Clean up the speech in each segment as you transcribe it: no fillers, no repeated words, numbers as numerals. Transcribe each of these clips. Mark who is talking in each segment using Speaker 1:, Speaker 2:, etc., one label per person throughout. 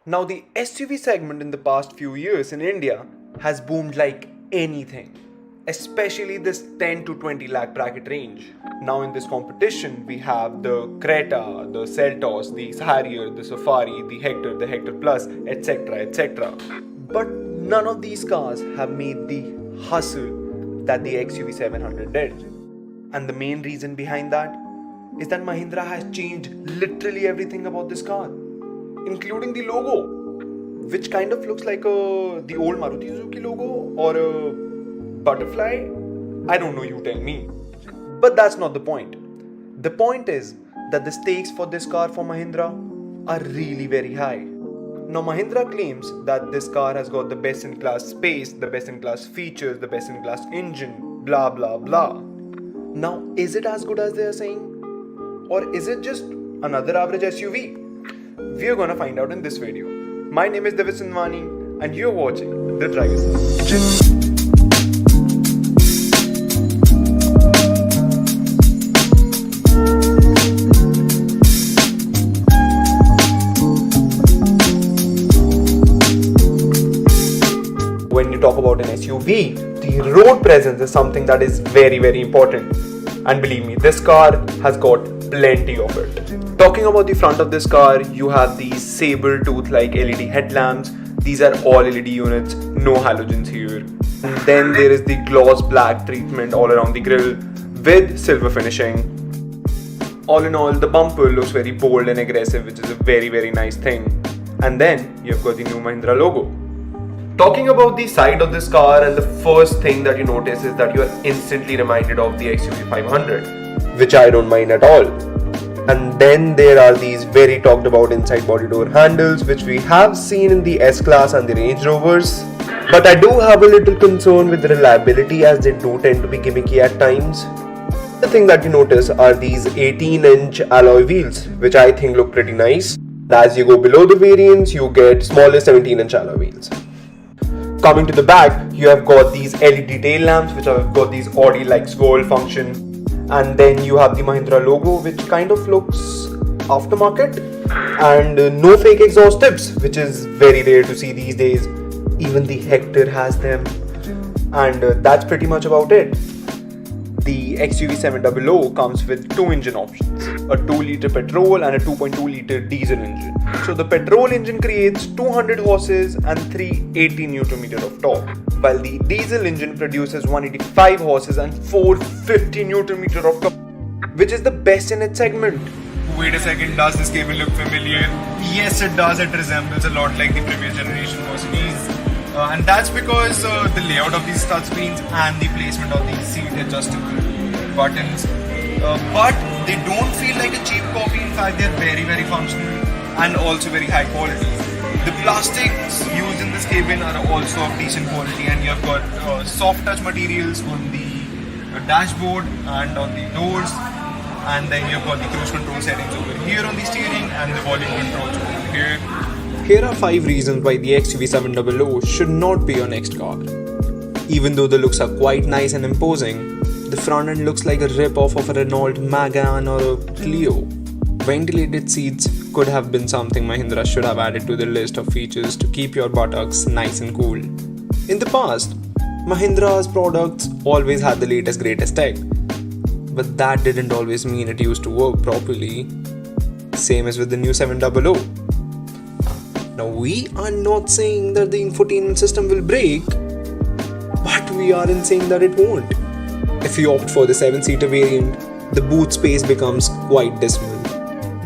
Speaker 1: Now, the SUV segment in the past few years in India has boomed like anything, especially this 10 to 20 lakh bracket range. Now, in this competition, we have the Creta, the Seltos, the Harrier, the Safari, the Hector Plus, etc. etc. But none of these cars have made the hustle that the XUV700 did. And the main reason behind that is that Mahindra has changed literally everything about this car, including the logo, which kind of looks like the old Maruti Suzuki logo or a butterfly. I don't know, you tell me. But that's not the point. The point is that the stakes for this car for Mahindra are really very high. Now, Mahindra claims that this car has got the best in class space, the best in class features, the best in class engine, blah blah blah. Now, is it as good as they are saying? Or is it just another average SUV? We are gonna find out in this video. My name is Devis Sinwani and you're watching The Driver's Lounge. When you talk about an SUV, the road presence is something that is very very important. And believe me, this car has got plenty of it. Talking about the front of this car, you have these saber-tooth like LED headlamps. These are all LED units, no halogens here. And then there is the gloss black treatment all around the grille with silver finishing. All in all, the bumper looks very bold and aggressive, which is a very very nice thing. And then you've got the new Mahindra logo. Talking about the side of this car, and the first thing that you notice is that you are instantly reminded of the XUV500, which I don't mind at all. And then there are these very talked about inside body door handles, which we have seen in the S-Class and the Range Rovers. But I do have a little concern with the reliability, as they do tend to be gimmicky at times. The thing that you notice are these 18-inch alloy wheels, which I think look pretty nice. As you go below the variants, you get smaller 17-inch alloy wheels. Coming to the back, you have got these LED tail lamps, which have got these Audi-like swirl function. And then you have the Mahindra logo, which kind of looks aftermarket. And no fake exhaust tips, which is very rare to see these days. Even the Hector has them. And that's pretty much about it. The XUV700 comes with two engine options, a 2-liter petrol and a 2.2-liter diesel engine. So the petrol engine creates 200 horses and 380 Nm of torque, while the diesel engine produces 185 horses and 450 Nm of torque, which is the best in its segment.
Speaker 2: Wait a second, does this cable look familiar? Yes, it does. It resembles a lot like the previous generation Mercedes. And that's because the layout of these touchscreens and the placement of these seat adjustable buttons. But they don't feel like a cheap copy. In fact, they're very very functional and also very high quality. The plastics used in this cabin are also of decent quality, and you've got soft touch materials on the dashboard and on the doors. And then you've got the cruise control settings over here on the steering and the volume controls over here.
Speaker 1: Here are 5 reasons why the XUV700 should not be your next car. Even though the looks are quite nice and imposing, the front end looks like a rip-off of a Renault Megane or a Clio. Ventilated seats could have been something Mahindra should have added to the list of features to keep your buttocks nice and cool. In the past, Mahindra's products always had the latest greatest tech, but that didn't always mean it used to work properly. Same as with the new 700. Now, we are not saying that the infotainment system will break, but we are saying that it won't. If you opt for the 7-seater variant, the boot space becomes quite dismal.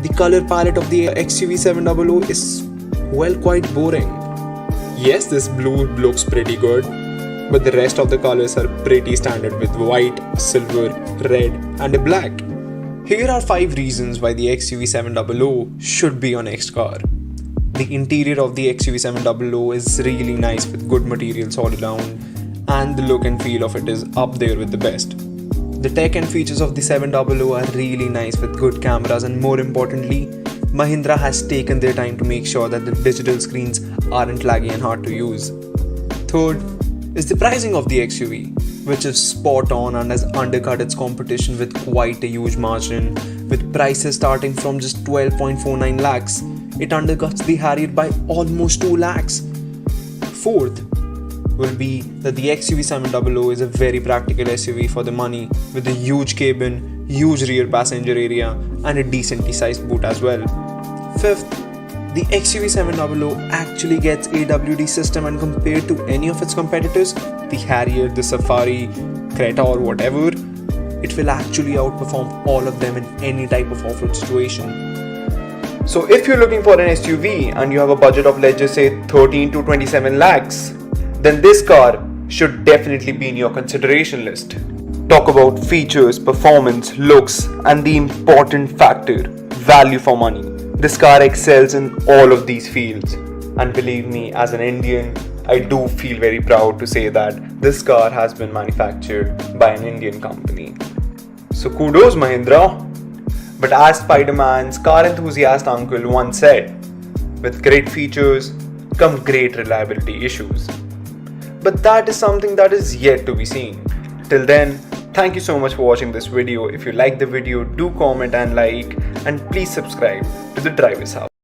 Speaker 1: The color palette of the XUV700 is, well, quite boring. Yes, this blue looks pretty good, but the rest of the colors are pretty standard with white, silver, red and a black. Here are 5 reasons why the XUV700 should be your next car. The interior of the XUV700 is really nice with good materials all around, and the look and feel of it is up there with the best. The tech and features of the 700 are really nice with good cameras, and more importantly, Mahindra has taken their time to make sure that the digital screens aren't laggy and hard to use. Third is the pricing of the XUV, which is spot on and has undercut its competition with quite a huge margin, with prices starting from just 12.49 lakhs. it undercuts the Harrier by almost 2 lakhs. Fourth will be that the XUV700 is a very practical SUV for the money, with a huge cabin, huge rear passenger area and a decently sized boot as well. Fifth, the XUV700 actually gets AWD system, and compared to any of its competitors, the Harrier, the Safari, Creta or whatever, it will actually outperform all of them in any type of off-road situation. So if you're looking for an SUV and you have a budget of, let's just say, 13 to 27 lakhs, then this car should definitely be in your consideration list. Talk about features, performance, looks, and the important factor, value for money. This car excels in all of these fields. And believe me, as an Indian, I do feel very proud to say that this car has been manufactured by an Indian company. So kudos Mahindra. But as Spider-Man's car enthusiast uncle once said, with great features come great reliability issues. But that is something that is yet to be seen. Till then, thank you so much for watching this video. If you like the video, do comment and like, and please subscribe to the Driver's House.